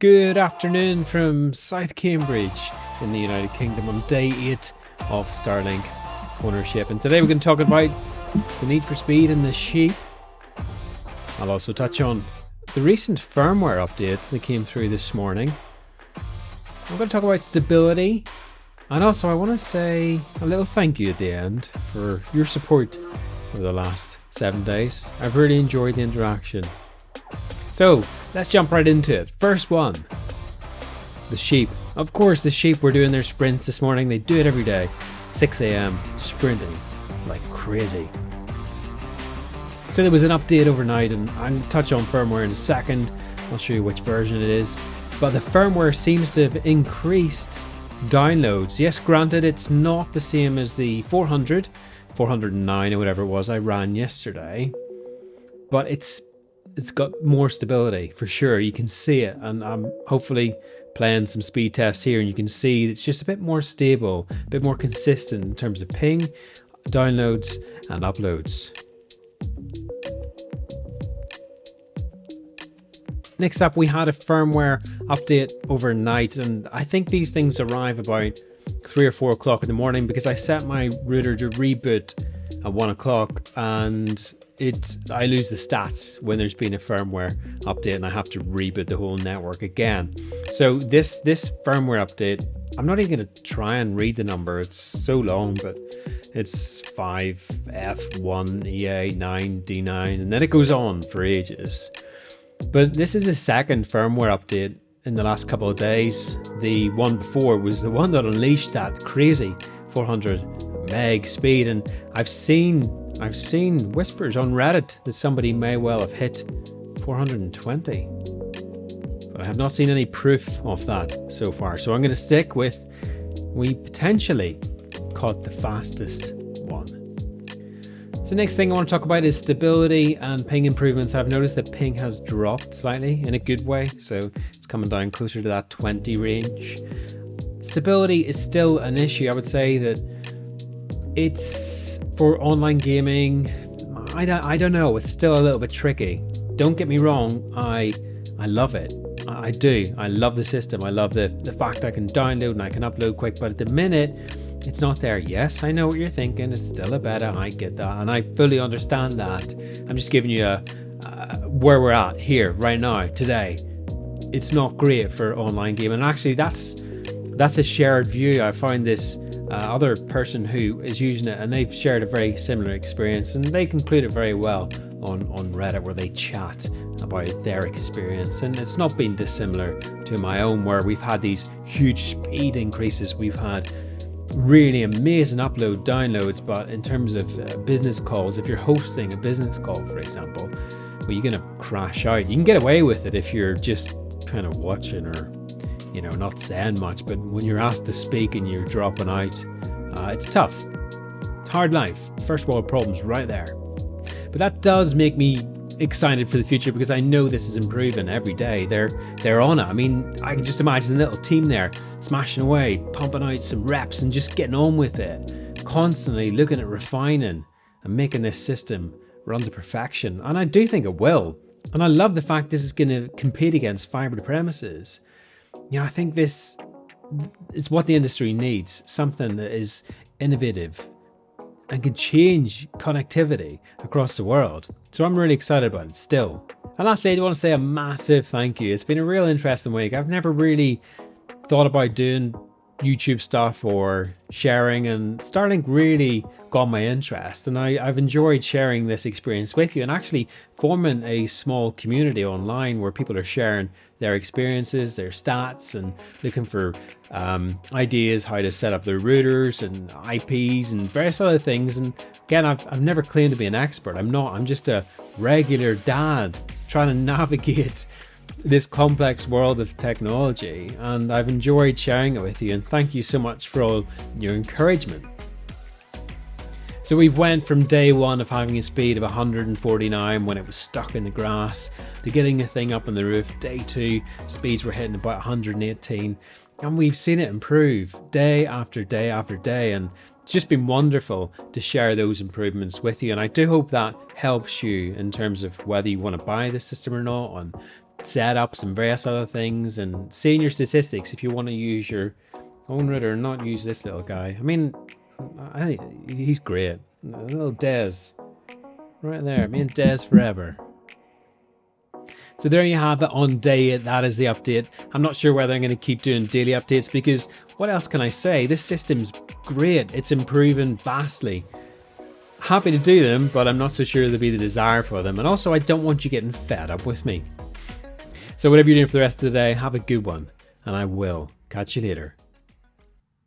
Good afternoon from South Cambridge in the United Kingdom on day 8 of Starlink ownership. And today we're going to talk about the need for speed in the sheep. I'll also touch on the recent firmware update that came through this morning. I'm going to talk about stability. And also I want to say a little thank you at the end for your support over the last 7 days. I've really enjoyed the interaction. So let's jump right into it. First one, the sheep. Of course, the sheep were doing their sprints this morning. They do it every day. 6 a.m. sprinting like crazy. So there was an update overnight, and I'll touch on firmware in a second. I'll show you which version it is. But the firmware seems to have increased downloads. Yes, granted, it's not the same as the 409 or whatever it was I ran yesterday, but it's got more stability for sure. You can see it, and I'm hopefully playing some speed tests here, and you can see it's just a bit more stable, a bit more consistent in terms of ping, downloads and uploads. Next up, we had a firmware update overnight, and I think these things arrive about 3 or 4 o'clock in the morning because I set my router to reboot at 1 o'clock, and I lose the stats when there's been a firmware update and I have to reboot the whole network again. So this firmware update, I'm not even going to try and read the number, it's so long, but it's 5F1EA9D9, and then it goes on for ages. But this is the second firmware update in the last couple of days. The one before was the one that unleashed that crazy 400 meg speed, and I've seen whispers on Reddit that somebody may well have hit 420, but I have not seen any proof of that so far. So I'm going to stick with we potentially caught the fastest one. So next thing I want to talk about is stability and ping improvements. I've noticed that ping has dropped slightly in a good way, so it's coming down closer to that 20 range. Stability is still an issue. I would say that it's for online gaming. I don't know. It's still a little bit tricky. Don't get me wrong. I love it. I do. I love the system. I love the fact I can download and I can upload quick. But at the minute, it's not there. Yes, I know what you're thinking. It's still a beta. I get that, and I fully understand that. I'm just giving you where we're at here right now today. It's not great for online gaming. And actually, that's a shared view. I find this other person who is using it, and they've shared a very similar experience, and they conclude it very well on Reddit, where they chat about their experience. And it's not been dissimilar to my own, where we've had these huge speed increases. We've had really amazing downloads, but in terms of business calls, if you're hosting a business call, for example, well, you're going to crash out. You can get away with it if you're just kind of watching or not saying much, but when you're asked to speak and you're dropping out, it's tough. It's hard life. First world problems right there. But that does make me excited for the future because I know this is improving every day. They're on it. I mean, I can just imagine the little team there smashing away, pumping out some reps and just getting on with it, constantly looking at refining and making this system run to perfection. And I do think it will. And I love the fact this is going to compete against fiber to premises. I think it's what the industry needs, something that is innovative and can change connectivity across the world. So I'm really excited about it still. And lastly, I want to say a massive thank you. It's been a real interesting week. I've never really thought about doing YouTube stuff or sharing, and Starlink really got my interest, and I've enjoyed sharing this experience with you and actually forming a small community online where people are sharing their experiences, their stats, and looking for ideas how to set up their routers and IPs and various other things. And again, I've never claimed to be an expert. I'm just a regular dad trying to navigate this complex world of technology, and I've enjoyed sharing it with you, and thank you so much for all your encouragement. So we've went from day 1 of having a speed of 149 when it was stuck in the grass to getting the thing up on the roof. Day 2, speeds were hitting about 118, and we've seen it improve day after day after day, and it's just been wonderful to share those improvements with you. And I do hope that helps you in terms of whether you want to buy the system or not, and setups and various other things, and seeing your statistics if you want to use your own router and not use this little guy. I mean, I think he's great. Little Des. Right there. Me and Des forever. So there you have it on day 8. That is the update. I'm not sure whether I'm going to keep doing daily updates, because what else can I say? This system's great. It's improving vastly. Happy to do them, but I'm not so sure there'll be the desire for them. And also, I don't want you getting fed up with me. So whatever you're doing for the rest of the day, have a good one. And I will catch you later.